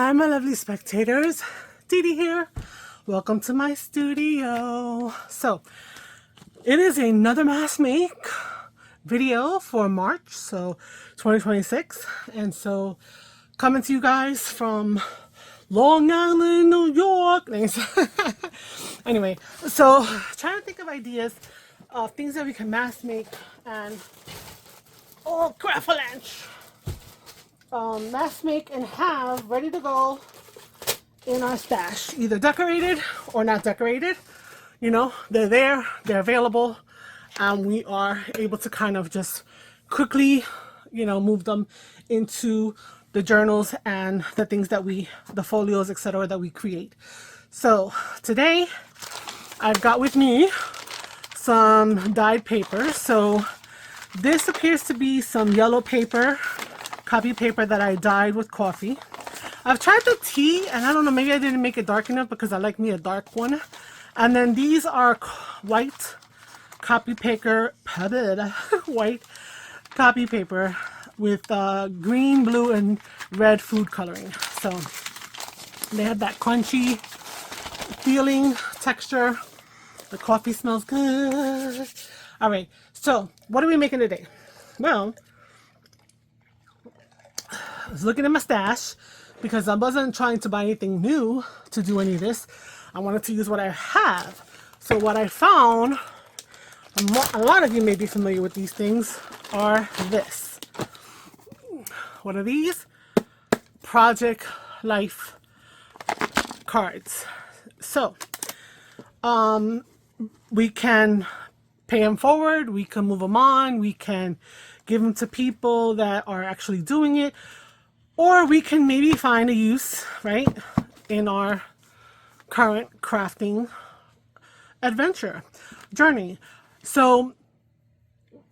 Hi, my lovely spectators. Dee here. Welcome to my studio. So, it is another mask make video for March, so 2026. And so, coming to you guys from Long Island, New York. Anyway, so trying to think of ideas of things that we can mask make and crap for lunch. Mask make and have ready to go in our stash, either decorated or not decorated. You know, they're there, they're available, and we are able to kind of just quickly, you know, move them into the journals and the things that the folios, etc., that we create. So today I've got with me some dyed paper. So this appears to be some yellow paper, copy paper that I dyed with coffee. I've tried the tea, and I don't know, maybe I didn't make it dark enough because I like me a dark one. And then these are white copy paper, white copy paper with green, blue, and red food coloring. So they have that crunchy feeling, texture. The coffee smells good. All right, so what are we making today? Well, I was looking at my stash because I wasn't trying to buy anything new to do any of this. I wanted to use what I have. So what I found, a lot of you may be familiar with these things, are this. What are these? Project Life cards. So we can pay them forward, we can move them on, we can give them to people that are actually doing it, or we can maybe find a use, right, in our current crafting adventure journey. So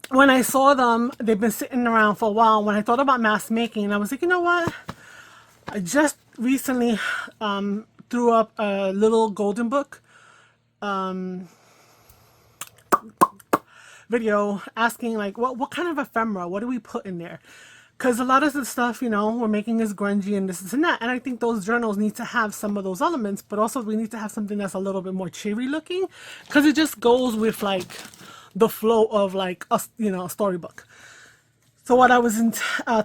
when I saw them, they've been sitting around for a while. When I thought about mask making, I was like, you know what? I just recently threw up a little golden book video asking like, what kind of ephemera, what do we put in there? Because a lot of the stuff, you know, we're making is grungy and this and that. And I think those journals need to have some of those elements, but also we need to have something that's a little bit more cheery looking, because it just goes with like the flow of like a, you know, a storybook. So what I was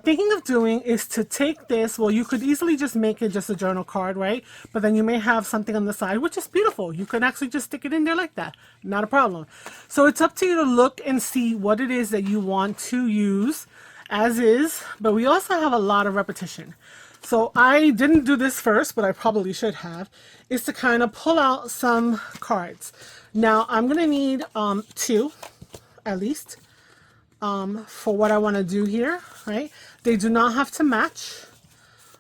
thinking of doing is to take this, well, you could easily just make it just a journal card, right? But then you may have something on the side, which is beautiful. You could actually just stick it in there like that. Not a problem. So it's up to you to look and see what it is that you want to use as is, but we also have a lot of repetition. So I didn't do this first, but I probably should have, is to kind of pull out some cards. Now I'm going to need two at least for what I want to do here, right? They do not have to match,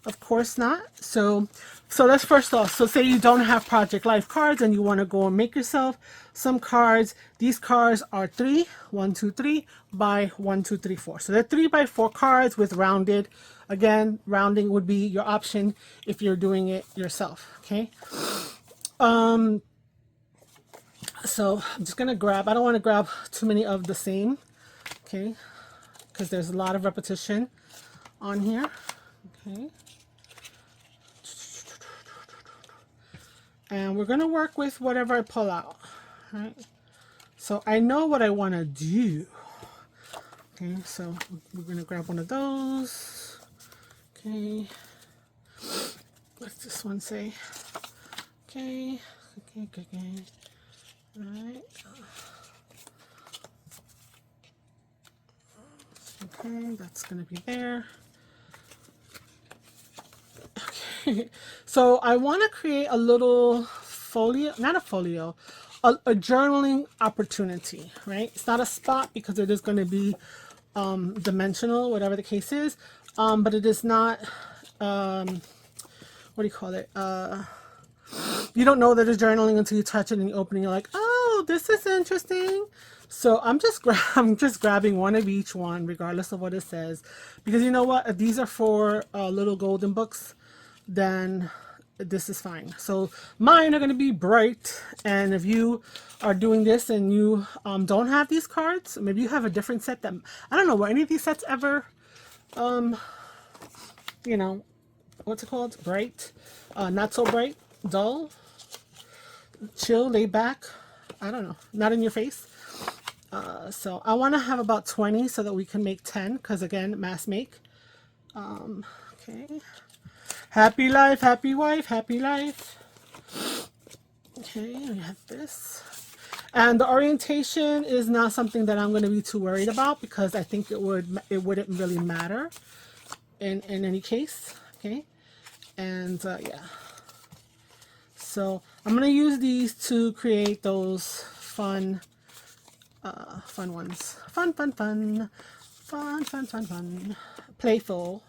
of course not. So let's first off, so say you don't have Project Life cards and you want to go and make yourself some cards. These cards are 1, 2, 3 by 1, 2, 3, 4. So they're 3 by 4 cards with rounded. Again, rounding would be your option if you're doing it yourself. Okay. So I'm just gonna grab. I don't want to grab too many of the same. Okay, because there's a lot of repetition on here. Okay. And we're going to work with whatever I pull out, right? So I know what I want to do. Okay, so we're going to grab one of those. Okay. What's this one say? Okay. All right. Okay, that's going to be there. Okay, so I want to create a little folio, not a folio, a journaling opportunity, right? It's not a spot because it is going to be dimensional, whatever the case is, but it is not, what do you call it? You don't know that it's journaling until you touch it and you open it and you're like, oh, this is interesting. So I'm just grabbing one of each one, regardless of what it says, because you know what? If these are for little golden books, then this is fine. So mine are going to be bright, and if you are doing this and you don't have these cards, maybe you have a different set that, I don't know, were any of these sets ever you know, what's it called? Bright, not so bright, dull, chill, laid back. I don't know, not in your face. So I want to have about 20 so that we can make 10, because again, mass make. Okay. Happy life, happy wife, happy life. Okay, we have this. And the orientation is not something that I'm going to be too worried about, because I think it wouldn't really matter in any case. Okay. And yeah. So I'm going to use these to create those fun ones. Fun. Playful,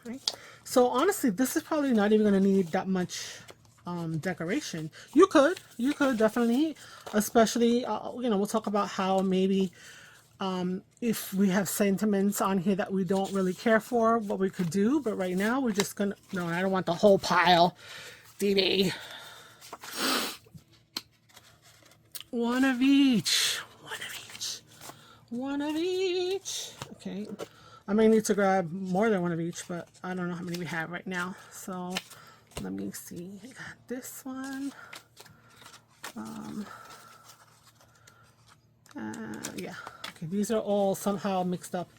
right? So honestly, this is probably not even going to need that much decoration. You could definitely, especially, you know, we'll talk about how maybe if we have sentiments on here that we don't really care for, what we could do. But right now, we're just gonna, no, I don't want the whole pile. Dee. One of each. Okay. I may need to grab more than one of each, but I don't know how many we have right now. So let me see. I got this one. Yeah. Okay. These are all somehow mixed up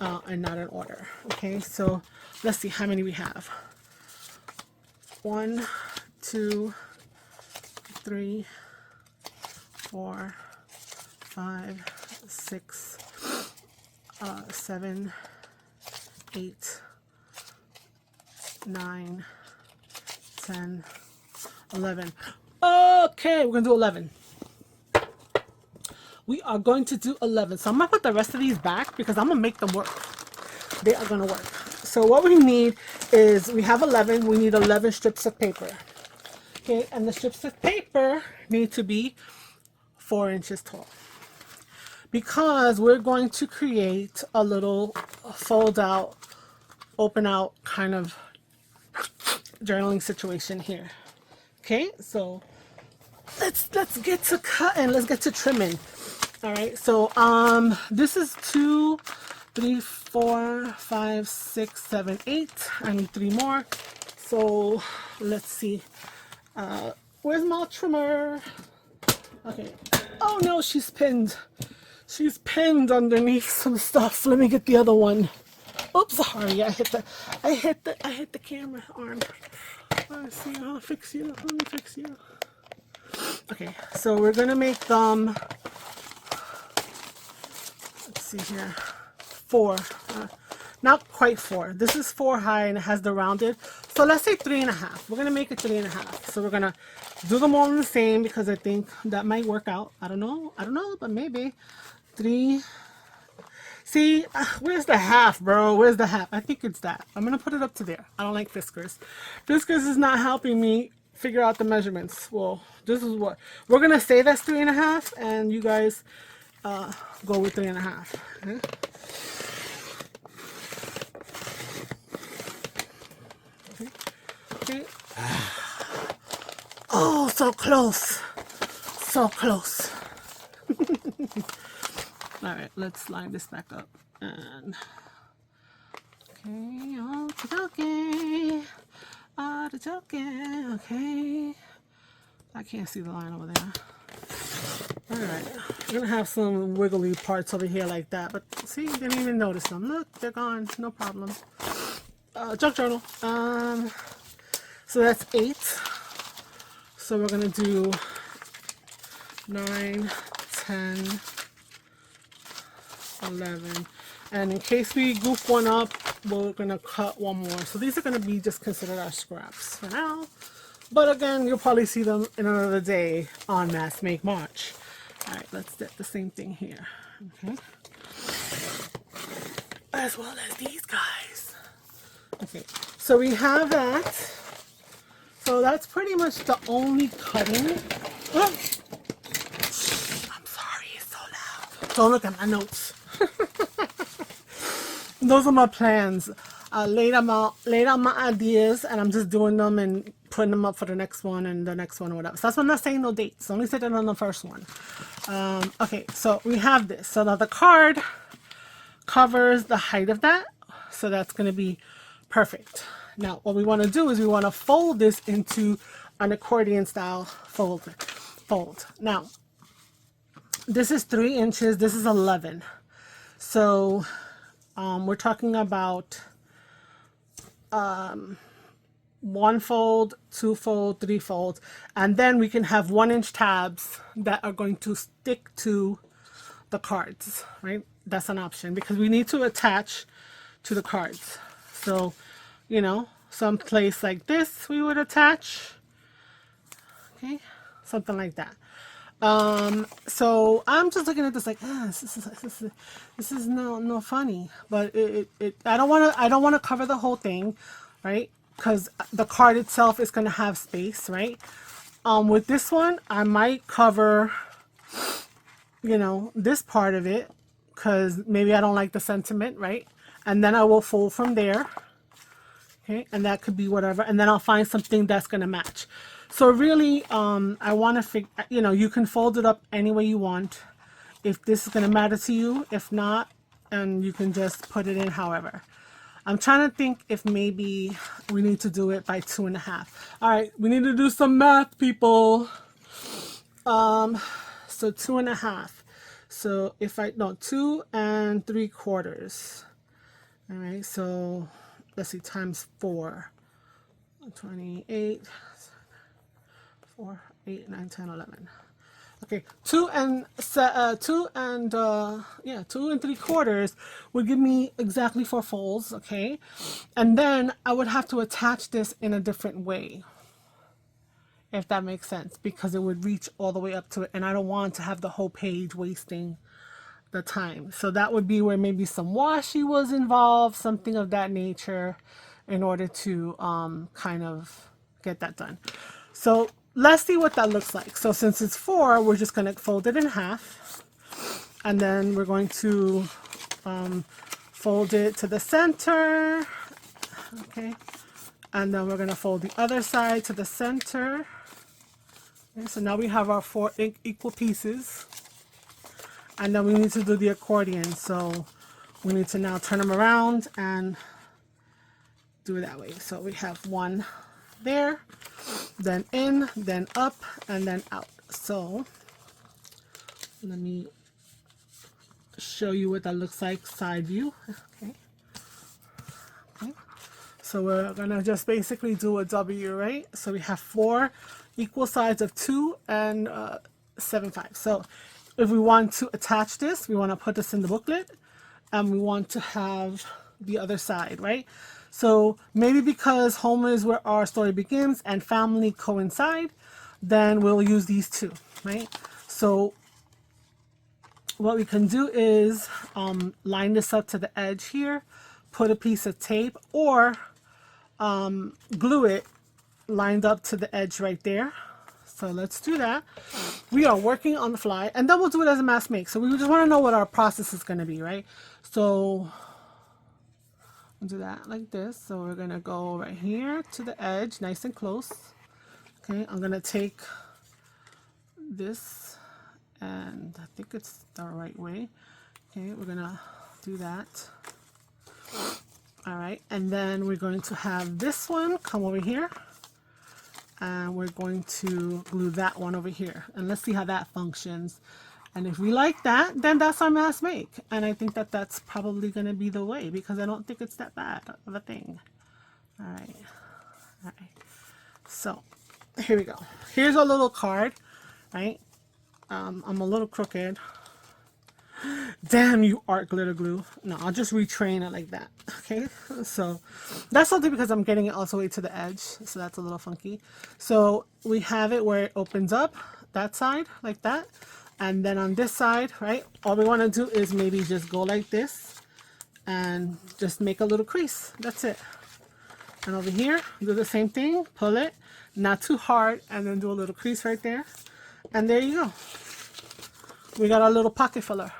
and not in order. Okay. So let's see how many we have. 1, 2, 3, 4, 5, 6, 7, 8, 9, 10, 11. Okay, we're gonna do 11. We are going to do 11. So I'm gonna put the rest of these back because I'm gonna make them work. They are gonna work. So what we need is, we have 11. We need 11 strips of paper. Okay, and the strips of paper need to be 4 inches tall, because we're going to create a little fold out, open out kind of journaling situation here. Okay, so let's get to cutting. Let's get to trimming. All right, so this is 2, 3, 4, 5, 6, 7, 8. I need 3 more. So let's see. Where's my trimmer? Okay. Oh no, she's pinned. She's pinned underneath some stuff. Let me get the other one. Oops, sorry. I hit the camera arm. Let's see. I'll fix you. Let me fix you. Okay, so we're gonna make them. Let's see here. 4. Not quite 4. This is 4 high and it has the rounded. So let's say 3.5. We're gonna make it 3.5. So we're gonna do them all in the same, because I think that might work out. I don't know, but maybe 3. See, where's the half, bro? Where's the half? I think it's that. I'm gonna put it up to there. I don't like Fiskars. Fiskars is not helping me figure out the measurements. Well, this is what we're gonna say. That's 3.5, and you guys go with 3.5. Okay? Okay. Oh, so close. So close. All right, let's line this back up. And okay, okay. I can't see the line over there. All right, we're gonna have some wiggly parts over here like that, but see, you didn't even notice them. Look, they're gone, no problem. Junk journal. So that's 8. So we're gonna do 9, 10, 11, and in case we goof one up, we're gonna cut one more. So these are gonna be just considered our scraps for now, but again, you'll probably see them in another day on Mass Make March. All right, let's get the same thing here. Okay, as well as these guys. Okay, so we have that. So that's pretty much the only cutting. Oh, I'm sorry, it's so loud. Don't look at my notes. Those are my plans. I laid out my ideas, and I'm just doing them and putting them up for the next one and the next one or whatever. So that's why I'm not saying no dates. Only said it on the first one. Okay, so we have this. So now the card covers the height of that. So that's going to be Perfect. Now, what we want to do is we want to fold this into an accordion style fold. Now, this is 3 inches. This is 11. So we're talking about 1 fold, 2 fold, 3 folds, and then we can have 1-inch tabs that are going to stick to the cards, right? That's an option because we need to attach to the cards. So, you know, some place like this we would attach, okay, something like that. So I'm just looking at this like, this is no funny, but I don't want to cover the whole thing, right? Because the card itself is going to have space, right? With this one, I might cover, you know, this part of it because maybe I don't like the sentiment, right? And then I will fold from there, okay? And that could be whatever. And then I'll find something that's going to match. So really, I want to you know, you can fold it up any way you want. If this is going to matter to you, if not, and you can just put it in however. I'm trying to think if maybe we need to do it by 2.5. All right, we need to do some math, people. So 2.5. So if no, 2 3/4. All right, so let's see, times 4. 28, 4, 8, 9, 10, 11. Okay, 2 3/4 would give me exactly 4 folds, okay? And then I would have to attach this in a different way, if that makes sense, because it would reach all the way up to it, and I don't want to have the whole page wasting the time. So that would be where maybe some washi was involved, something of that nature, in order to kind of get that done. So let's see what that looks like. So since it's 4, we're just going to fold it in half. And then we're going to fold it to the center. Okay. And then we're going to fold the other side to the center. Okay, so now we have our 4 equal pieces. And then we need to do the accordion. So we need to now turn them around and do it that way. So we have 1 there, then in, then up, and then out. So let me show you what that looks like side view. Okay. Okay. So we're gonna just basically do a W, right? So we have 4 equal sides of 2 and 7/5. So if we want to attach this, we want to put this in the booklet, and we want to have the other side, right? So maybe because home is where our story begins and family coincide, then we'll use these 2, right? So what we can do is line this up to the edge here, put a piece of tape, or glue it lined up to the edge right there. So let's do that. We are working on the fly, and then we'll do it as a mass make. So we just want to know what our process is going to be, right? So we'll do that like this. So we're going to go right here to the edge, nice and close. Okay, I'm going to take this, and I think it's the right way. Okay, we're going to do that. All right, and then we're going to have this one come over here. And we're going to glue that one over here. And let's see how that functions. And if we like that, then that's our mass make. And I think that that's probably going to be the way, because I don't think it's that bad of a thing. All right. All right. So here we go. Here's a little card, right? I'm a little crooked. Damn you, art glitter glue. No, I'll just retrain it like that. Okay, so that's something because I'm getting it all the way to the edge, so that's a little funky. So we have it where it opens up that side like that, and then on this side, right, all we want to do is maybe just go like this and just make a little crease. That's it. And over here, do the same thing, pull it, not too hard, and then do a little crease right there, and there you go. We got our little pocket filler.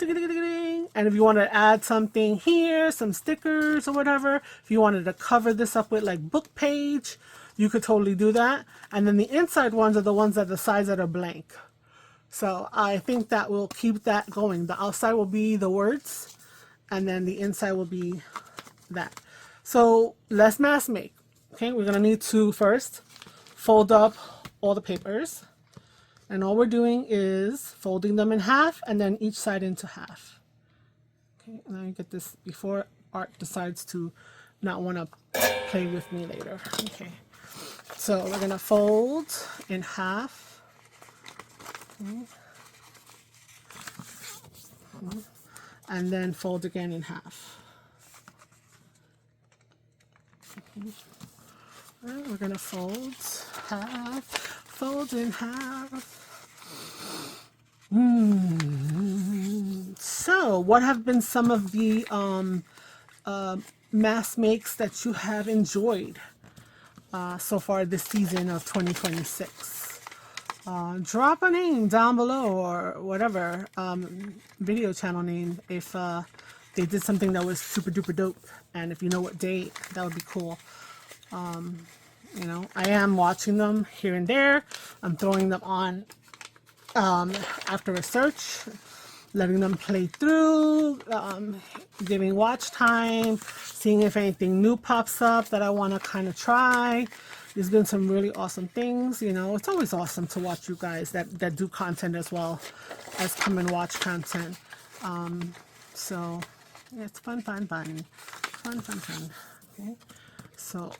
And if you want to add something here, some stickers or whatever, if you wanted to cover this up with like book page, you could totally do that. And then the inside ones are the ones that the sides that are blank. So I think that will keep that going. The outside will be the words, and then the inside will be that. So let's mass make. Okay, we're gonna need to first fold up all the papers, and all we're doing is folding them in half and then each side into half. Okay, and I get this before Art decides to not want to play with me later. Okay, so we're gonna fold in half. Okay. And then fold again in half. Okay. And we're gonna fold half, fold in half. So, what have been some of the mass makes that you have enjoyed so far this season of 2026? Drop a name down below, or whatever video channel name if they did something that was super duper dope, and if you know what date, that would be cool. You know, I am watching them here and there. I'm throwing them on after a search, letting them play through, giving watch time, seeing if anything new pops up that I want to kind of try. There's been some really awesome things. You know, it's always awesome to watch you guys that do content as well as come and watch content. So yeah, it's fun. Okay, so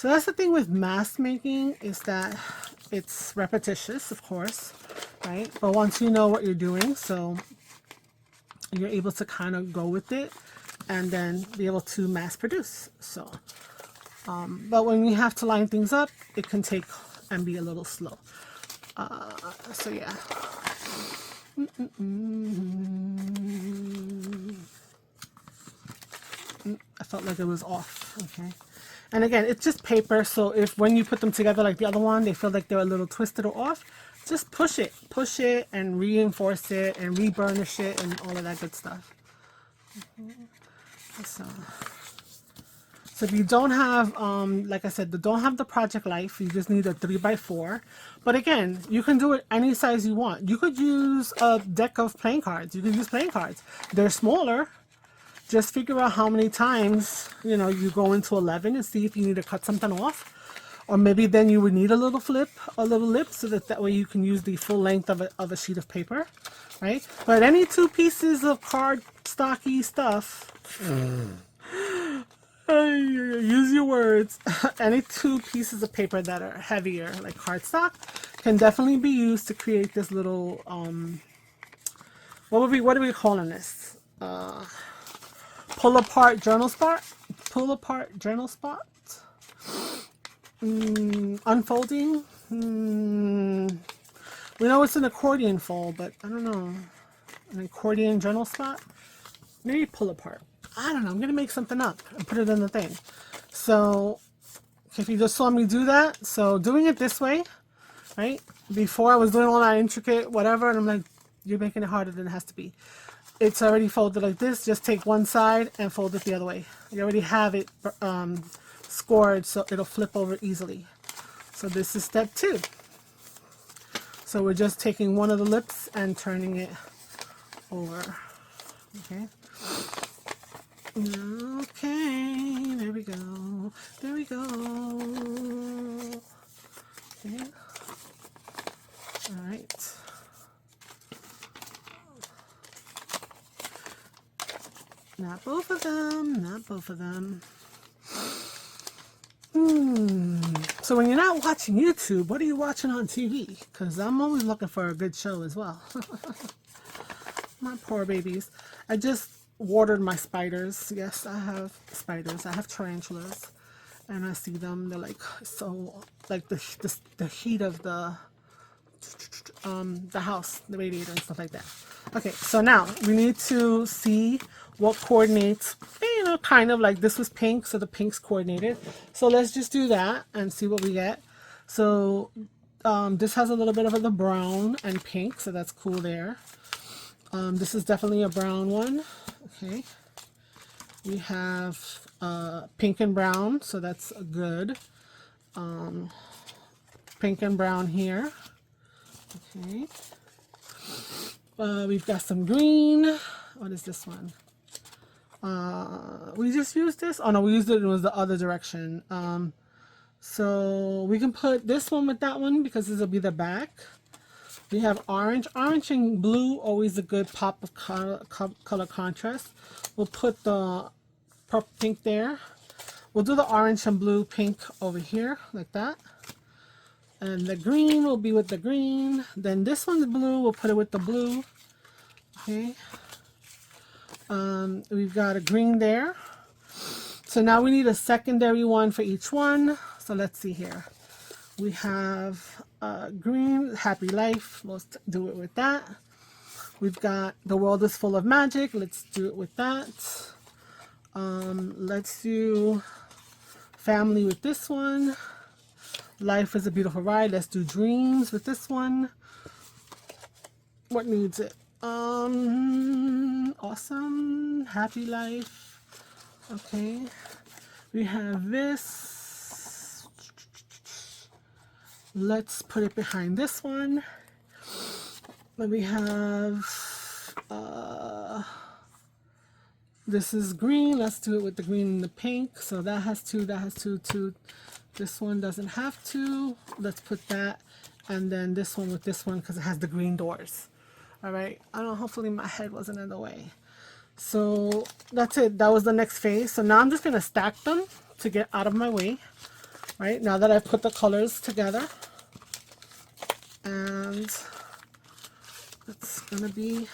that's the thing with mask making, is that it's repetitious, of course, right? But once you know what you're doing, so you're able to kind of go with it and then be able to mass produce. So but when you have to line things up, it can take and be a little slow. So yeah. I felt like it was off. Okay. And again, it's just paper, so if when you put them together like the other one, they feel like they're a little twisted or off, just push it and reinforce it and reburnish it and all of that good stuff. So if you don't have, like I said, don't have the project life, you just need a 3x4. But again, you can do it any size you want. You could use a deck of playing cards. You could use playing cards. They're smaller. Just figure out how many times, you know, you go into 11 and see if you need to cut something off. Or maybe then you would need a little lip, so that way you can use the full length of a sheet of paper, right? But any 2 pieces of card stocky stuff, use your words, any 2 pieces of paper that are heavier, like cardstock, can definitely be used to create this little, what are we calling this? Pull apart journal spot? Unfolding? We know it's an accordion fold, but I don't know. An accordion journal spot? Maybe pull apart. I don't know. I'm going to make something up and put it in the thing. So, if you just saw me do that, so doing it this way, right? Before I was doing all that intricate whatever, and I'm like, you're making it harder than it has to be. It's already folded like this. Just take one side and fold it the other way. You already have it scored, so it'll flip over easily. So this is step 2. So we're just taking one of the lips and turning it over. Okay. Okay, there we go. Okay. All right. Not both of them. So when you're not watching YouTube, what are you watching on TV? Because I'm always looking for a good show as well. My poor babies. I just watered my spiders. Yes, I have spiders. I have tarantulas. And I see them. They're like, so, like the heat of the house, the radiator and stuff like that. Okay, so now we need to see what coordinates, you know, kind of like this was pink, so the pink's coordinated. So let's just do that and see what we get. So this has a little bit of the brown and pink, so that's cool there. This is definitely a brown one. Okay. We have pink and brown, so that's good. Pink and brown here. Okay. We've got some green. What is this one? We just used this. Oh no, we used it. It was the other direction. So we can put this one with that one because this will be the back. We have orange. Orange and blue, always a good pop of color contrast. We'll put the purple pink there. We'll do the orange and blue pink over here, like that. And the green will be with the green. Then this one's blue, we'll put it with the blue. Okay. We've got a green there. So now we need a secondary one for each one. So let's see here. We have green, happy life. Let's do it with that. We've got the world is full of magic. Let's do it with that. Let's do family with this one. Life is a beautiful ride. Let's do dreams with this one. What needs it? Awesome, happy life. Okay, we have this. Let's put it behind this one. Then we have this is green. Let's do it with the green and the pink. So that has two, that has two. This one doesn't have to. Let's put that, and then this one with this one because it has the green doors. All right, I don't know, hopefully my head wasn't in the way. So that's it. That was the next phase. So now I'm just going to stack them to get out of my way. Right, now that I've put the colors together. And it's going to be,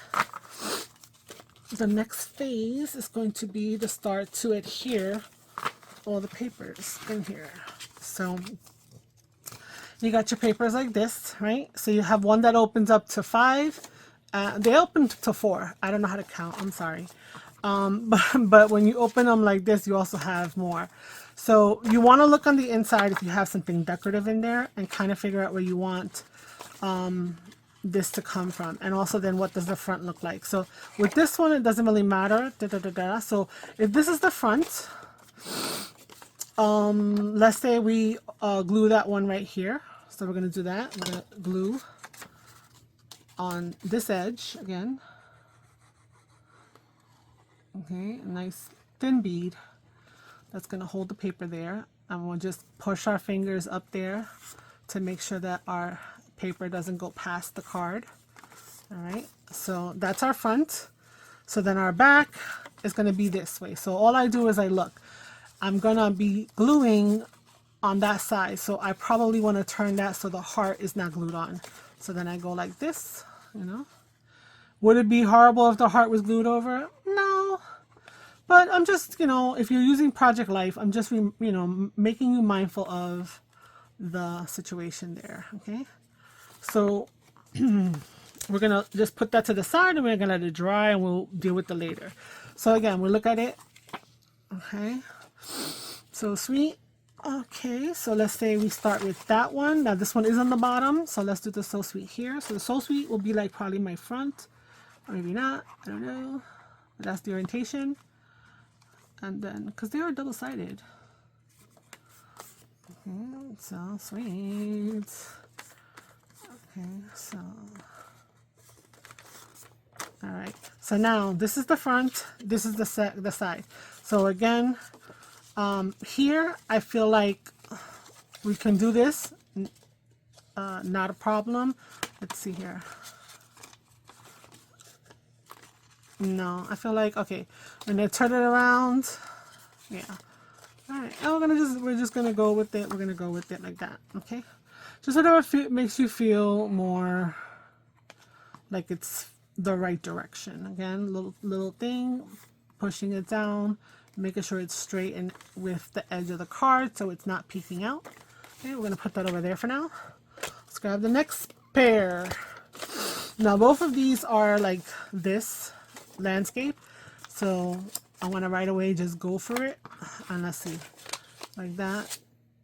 the next phase is going to be to start to adhere all the papers in here. So you got your papers like this, right? So you have one that opens up to 5. They open to 4. I don't know how to count. I'm sorry. But when you open them like this, you also have more. So you want to look on the inside if you have something decorative in there and kind of figure out where you want this to come from. And also then what does the front look like? So with this one, it doesn't really matter. So if this is the front, let's say we glue that one right here. So we're going to do that. We're going to glue on this edge again. Okay, a nice thin bead that's going to hold the paper there, and we'll just push our fingers up there to make sure that our paper doesn't go past the card. All right, so that's our front. So then our back is going to be this way. So all I do is I look. I'm going to be gluing on that side, so I probably want to turn that so the heart is not glued on. So then I go like this. You know, would it be horrible if the heart was glued over? No, but I'm just, you know, if you're using Project Life, I'm just, you know, making you mindful of the situation there. Okay, so we're gonna just put that to the side and we're gonna let it dry and we'll deal with it later. So again, we look at it. Okay, so sweet. Okay, so let's say we start with that one. Now this one is on the bottom, so let's do the So Sweet here. So the So Sweet will be like probably my front, or maybe not, I don't know. But that's the orientation. And then, because they are double-sided. Okay, so sweet. Okay, so. All right, so now this is the front, this is the side. So again, here, I feel like we can do this, not a problem. Let's see here. No, I feel like, okay, when I turn it around, yeah. All right, and we're just gonna go with it. We're gonna go with it like that, okay? Just whatever makes you feel more like it's the right direction. Again, little thing, pushing it down, making sure it's straight and with the edge of the card so it's not peeking out. Okay, we're going to put that over there for now. Let's grab the next pair. Now both of these are like this landscape, so I want to right away just go for it, and let's see, like that.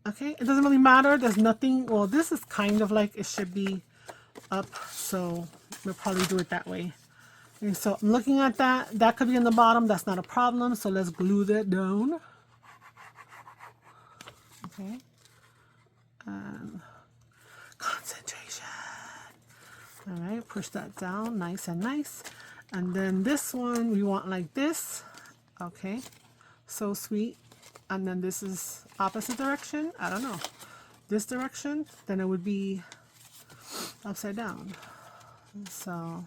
Okay, it doesn't really matter, there's nothing, well this is kind of like it should be up, so we'll probably do it that way. Okay, so I'm looking at that. That could be in the bottom. That's not a problem. So let's glue that down. Okay. Concentration. All right. Push that down. Nice and nice. And then this one we want like this. Okay, so sweet. And then this is opposite direction. I don't know. This direction, then it would be upside down. So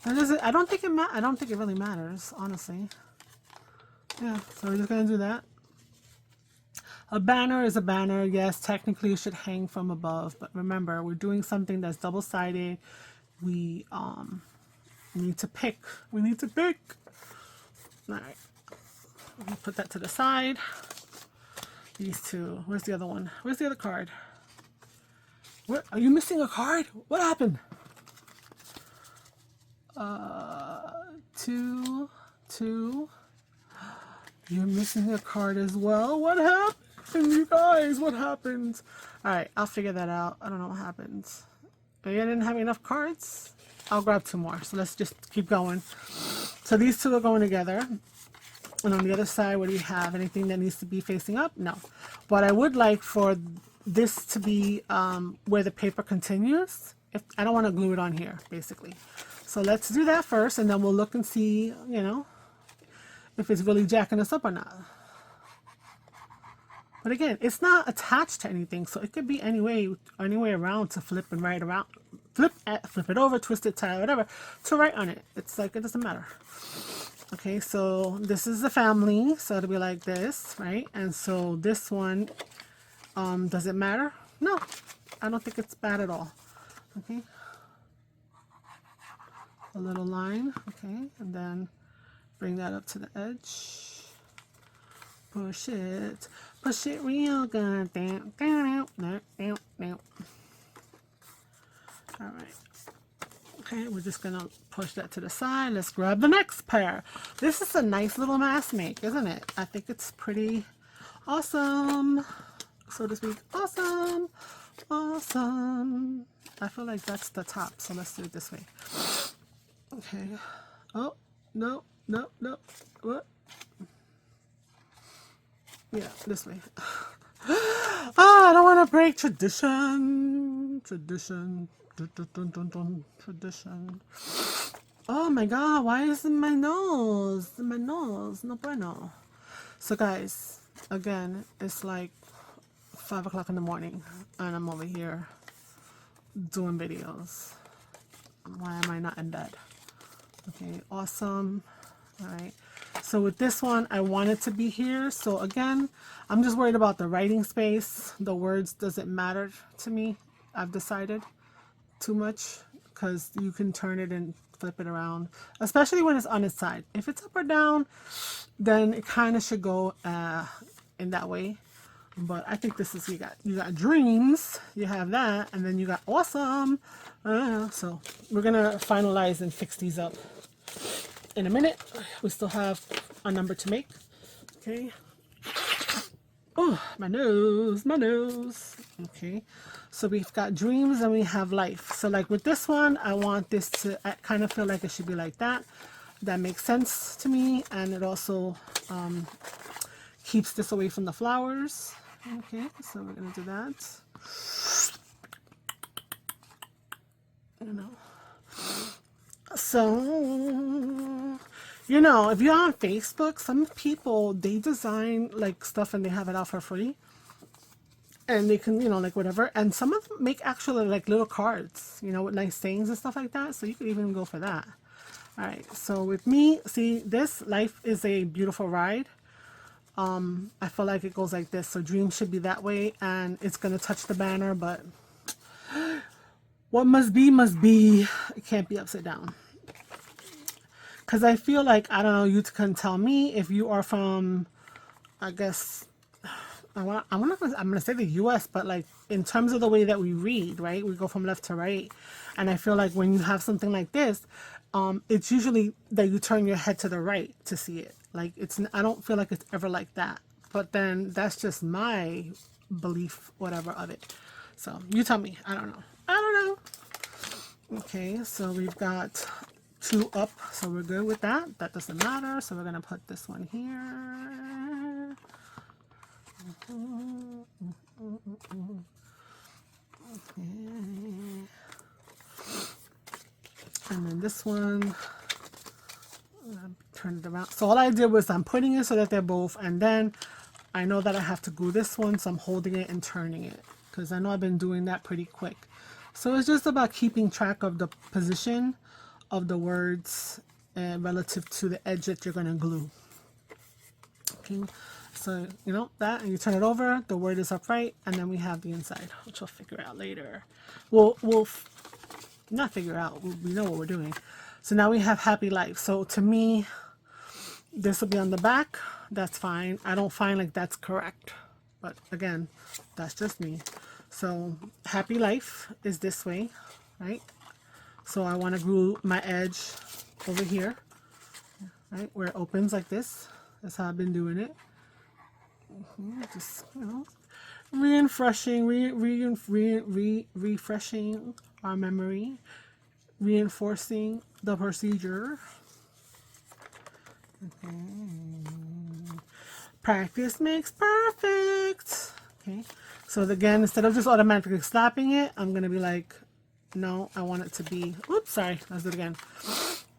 I don't think it really matters, honestly. Yeah, so we're just gonna do that. A banner is a banner. Yes, technically it should hang from above, but remember, we're doing something that's double-sided. We need to pick. We need to pick. All right. Let me put that to the side. These two. Where's the other one? Where's the other card? What? Are you missing a card? What happened? Two. You're missing a card as well. What happened? You guys, what happened? All right, I'll figure that out. I don't know what happens. Maybe I didn't have enough cards. I'll grab two more. So let's just keep going. So these two are going together. And on the other side, what do we have? Anything that needs to be facing up? No. But I would like for this to be where the paper continues. If I don't want to glue it on here, basically. So let's do that first, and then we'll look and see, you know, if it's really jacking us up or not. But again, it's not attached to anything, so it could be any way around to flip and write around, flip it over, twist it, tie, whatever, to write on it. It's like, it doesn't matter. Okay, so this is the family, so it'll be like this, right? And so this one, does it matter? No, I don't think it's bad at all. Okay, a little line, okay, and then bring that up to the edge. Push it real good. All right. Okay, we're just gonna push that to the side. Let's grab the next pair. This is a nice little mask make, isn't it? I think it's pretty awesome, so to speak. Awesome. I feel like that's the top, so let's do it this way. Okay. Oh, no. What? Yeah, this way. I don't want to break tradition. Tradition. Oh my god, why is it my nose? My nose. No bueno. So guys, again, it's like 5 o'clock in the morning and I'm over here doing videos. Why am I not in bed? Okay, awesome. All right. So with this one, I want it to be here. So again, I'm just worried about the writing space. The words doesn't matter to me. I've decided too much because you can turn it and flip it around, especially when it's on its side. If it's up or down, then it kind of should go in that way. But I think this is, you got dreams, you have that, and then you got awesome. So we're gonna finalize and fix these up in a minute. We still have a number to make. Okay. Oh, my nose. Okay. So we've got dreams and we have life. So like with this one, I want this to kind of feel like it should be like that. That makes sense to me, and it also keeps this away from the flowers. Okay, so we're gonna do that. You know. So, you know, if you're on Facebook, some people, they design like stuff and they have it out for free. And they can, you know, like whatever. And some of them make actually like little cards, you know, with nice sayings and stuff like that. So you could even go for that. All right, so with me, see, this life is a beautiful ride. I feel like it goes like this. So dreams should be that way, and it's going to touch the banner, but what must be, must be. It can't be upside down. Because I feel like, I don't know, you can tell me if you are from, I guess, I'm going to say the U.S., but like in terms of the way that we read, right? We go from left to right. And I feel like when you have something like this, it's usually that you turn your head to the right to see it. Like I don't feel like it's ever like that. But then that's just my belief, whatever, of it. So you tell me. I don't know. Okay, so we've got 2 up, so we're good with that. That doesn't matter. So we're gonna put this one here. Okay. And then this one, I'm gonna turn it around. So all I did was I'm putting it so that they're both, and then I know that I have to glue this one, so I'm holding it and turning it because I know I've been doing that pretty quick. So it's just about keeping track of the position of the words relative to the edge that you're going to glue. Okay, so you know that, and you turn it over, the word is upright, and then we have the inside, which we'll figure out later. We'll not figure out, we know what we're doing. So now we have happy life. So to me, this will be on the back. That's fine. I don't find like that's correct, but again, that's just me. So happy life is this way, right? So I want to glue my edge over here, right, where it opens like this. That's how I've been doing it. Just, you know, refreshing our memory, reinforcing the procedure. Okay. Practice makes perfect. Okay. So again, instead of just automatically slapping it, I'm going to be like, no, I want it to be, oops, sorry, let's do it again.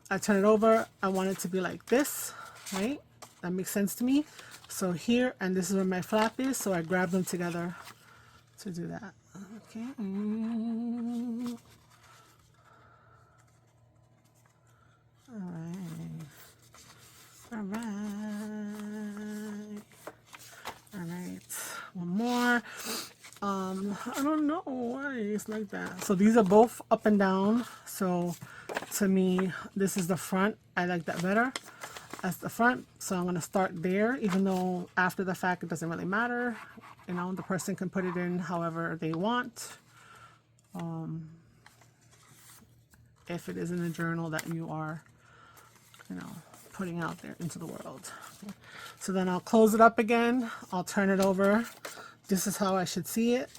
I turn it over, I want it to be like this, right? That makes sense to me. So here, and this is where my flap is, so I grab them together to do that. Okay. Alright, one more. I don't know why it's like that. So these are both up and down. So to me, this is the front. I like that better as the front. So I'm going to start there, even though after the fact, it doesn't really matter. You know, the person can put it in however they want. If it is in a journal that you are, you know, putting out there into the world. Okay. So then I'll close it up again. I'll turn it over. This is how I should see it.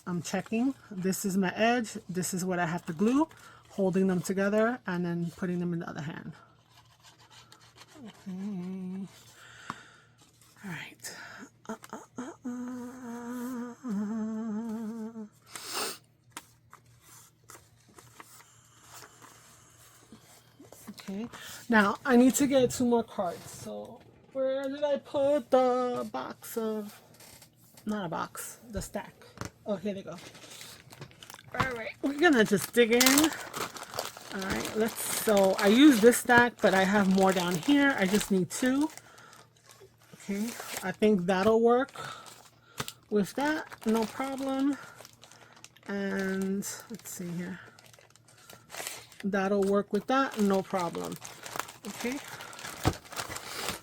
I'm checking. This is my edge. This is what I have to glue, holding them together and then putting them in the other hand. Okay. All right. Okay. Now I need to get 2 more cards. So where did I put the box of? Not a box, the stack. Oh, here they go. All right, we're gonna just dig in. All right, so I use this stack, but I have more down here. I just need 2. Okay, I think that'll work with that, no problem. And let's see here. That'll work with that, no problem. Okay.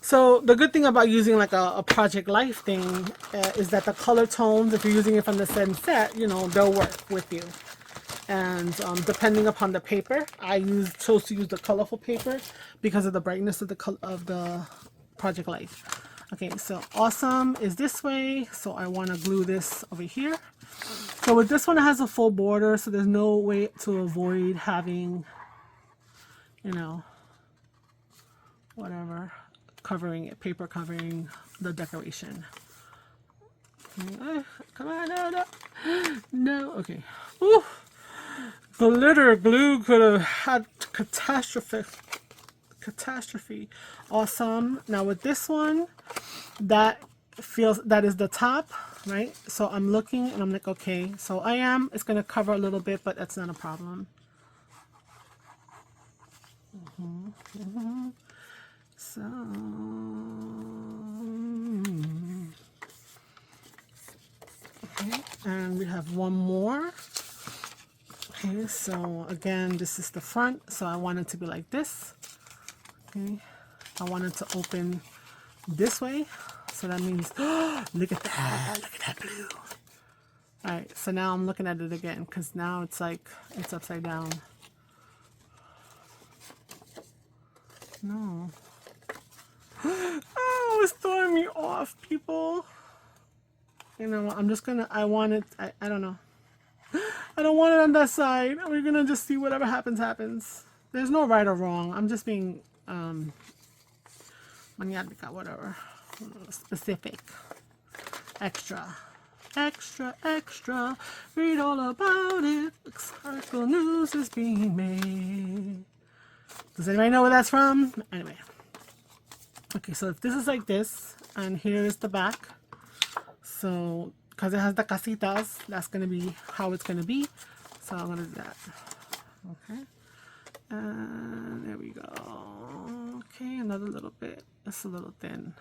So the good thing about using like a Project Life thing is that the color tones, if you're using it from the same set, you know, they'll work with you. And depending upon the paper, I chose to use the colorful paper because of the brightness of the Project Life. Okay, so awesome is this way. So I want to glue this over here. So with this one, it has a full border, so there's no way to avoid having, you know, whatever. Covering it, paper covering the decoration. Okay. Come on, no, okay. Ooh. Glitter glue could have had catastrophe. Awesome. Now with this one, that is the top, right? So I'm looking and I'm like, okay, so it's gonna cover a little bit, but that's not a problem. So, okay, and we have one more. Okay, so again, this is the front, so I want it to be like this. Okay, I want it to open this way, so that means, look at that blue. All right, so now I'm looking at it again, because now it's like, it's upside down. No. Oh, it's throwing me off, people. You know, I'm just gonna, I want it, I don't know. I don't want it on that side. We're gonna just see whatever happens, happens. There's no right or wrong. I'm just being, maniaca, whatever. Specific. Extra. Extra. Read all about it. Article news is being made. Does anybody know where that's from? Anyway. Okay, so if this is like this, and here is the back, so because it has the casitas, that's going to be how it's going to be. So I'm going to do that. Okay, and there we go. Okay, another little bit. It's a little thin,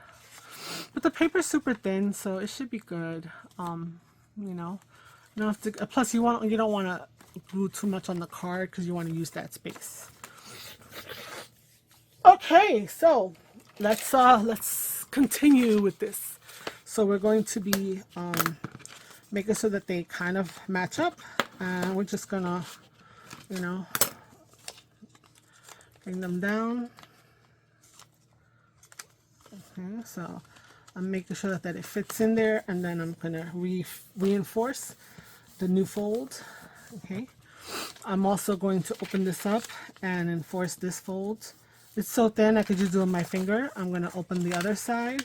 but the paper's super thin, so it should be good. You know, you don't have to. Plus, you don't want to glue too much on the card because you want to use that space. Okay, so let's continue with this. So we're going to be making sure that they kind of match up, and we're just gonna, you know, bring them down. Okay, so I'm making sure that it fits in there, and then I'm gonna reinforce the new fold. Okay, I'm also going to open this up and enforce this fold. It's so thin I could just do it with my finger. I'm going to open the other side.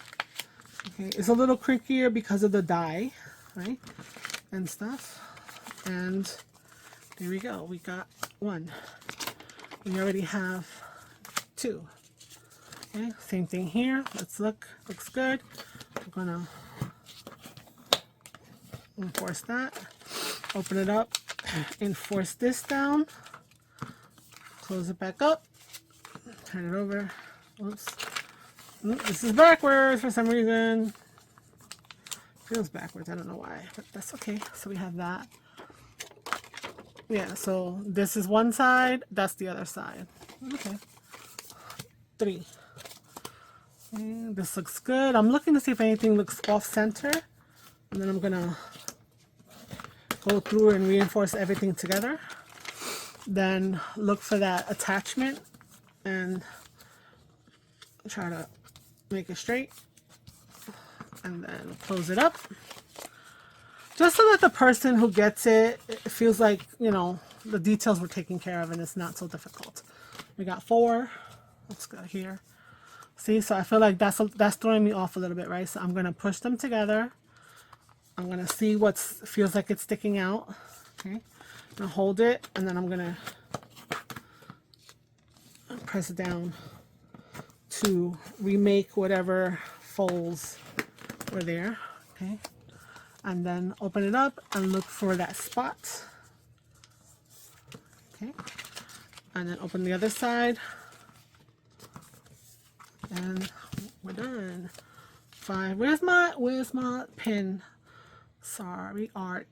Okay, it's a little creakier because of the dye, right, and stuff. And there we go. We got one. We already have two. Okay, same thing here. Let's look. Looks good. We're going to enforce that. Open it up. Enforce this down. Close it back up. Turn it over. Oops. This is backwards for some reason. Feels backwards. I don't know why, but that's okay. So we have that. Yeah, so this is one side. That's the other side. Okay. 3. And this looks good. I'm looking to see if anything looks off center. And then I'm going to go through and reinforce everything together. Then look for that attachment and try to make it straight, and then close it up, just so that the person who gets it, it feels like, you know, the details were taken care of and it's not so difficult. We got 4. Let's go here. See, so I feel like that's throwing me off a little bit, right? So I'm gonna push them together. I'm gonna see what feels like it's sticking out. Okay, I'm gonna hold it, and then I'm gonna press it down to remake whatever folds were there. Okay, and then open it up and look for that spot. Okay, and then open the other side, and we're done. 5. Where's my pen? Sorry, art.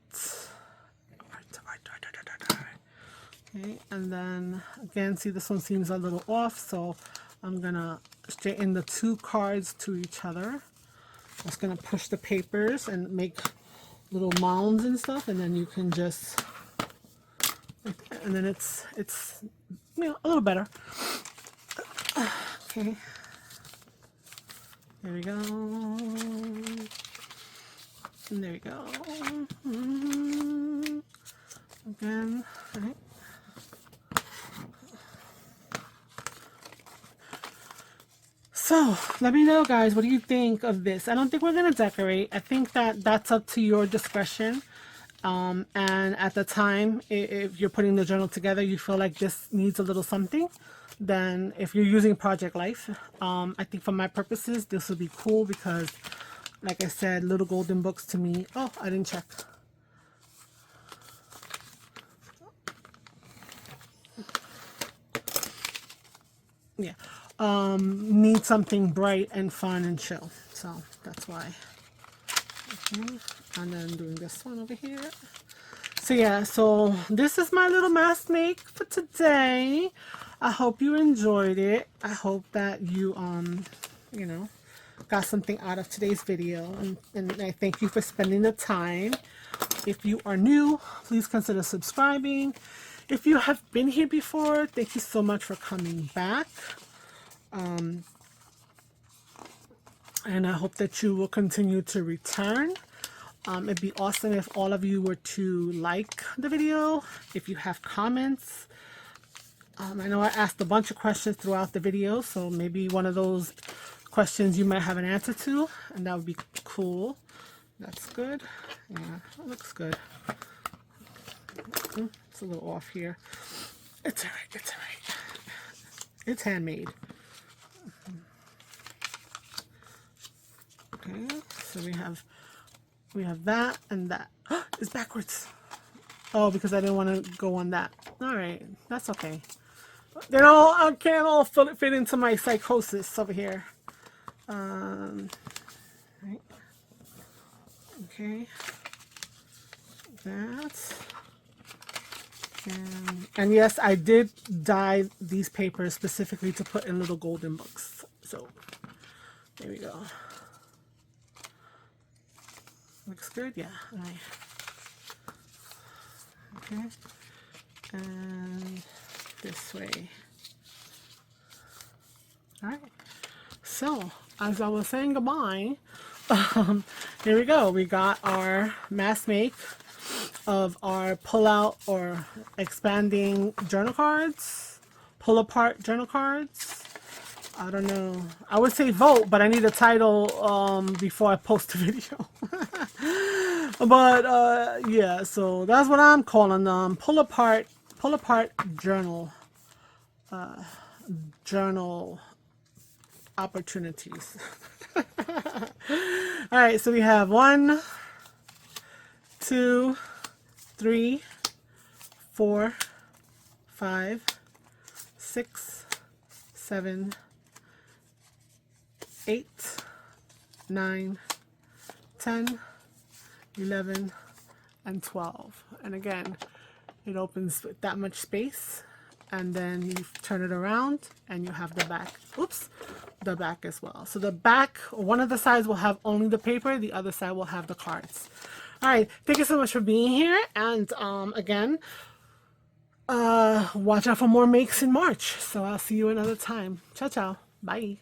Okay, and then again, see, this one seems a little off, so I'm gonna straighten the 2 cards to each other. Just gonna push the papers and make little mounds and stuff, and then you can just, and then it's you know, a little better. Okay, there we go. And there we go. Again, right. So let me know, guys, what do you think of this? I don't think we're going to decorate. I think that that's up to your discretion. And at the time, if you're putting the journal together, you feel like this needs a little something, then if you're using Project Life, I think for my purposes, this would be cool because, like I said, little golden books to me. Oh, I didn't check. Yeah. Need something bright and fun and chill. So that's why. Okay. And then doing this one over here. So yeah, so this is my little mask make for today. I hope you enjoyed it. I hope that you, you know, got something out of today's video. And I thank you for spending the time. If you are new, please consider subscribing. If you have been here before, thank you so much for coming back. And I hope that you will continue to return. It'd be awesome if all of you were to like the video. If you have comments, I know I asked a bunch of questions throughout the video, so maybe one of those questions you might have an answer to, and that would be cool. That's good. Yeah, it looks good. It's a little off here. It's alright, it's alright. It's handmade. Okay, so we have that and that. It's backwards. Oh, because I didn't want to go on that. All right, that's okay. They all I can't all fit into my psychosis over here. Right. Okay. That. And yes, I did dye these papers specifically to put in little golden books. So there we go. Looks good, yeah. Right. Okay. And this way. All right. So as I was saying goodbye, here we go. We got our mass make of our pull-out or expanding journal cards, pull-apart journal cards. I don't know. I would say vote, but I need a title before I post the video. But yeah, so that's what I'm calling them. Pull-apart journal journal opportunities. All right, so we have 1, 2, 3, 4, 5, 6, 7, 8, 9, 10, 11, and 12. And again, it opens with that much space, and then you turn it around and you have the back. Oops, the back as well. So the back, one of the sides will have only the paper, the other side will have the cards. All right, thank you so much for being here, and again, watch out for more makes in March. So I'll see you another time. Ciao, ciao. Bye.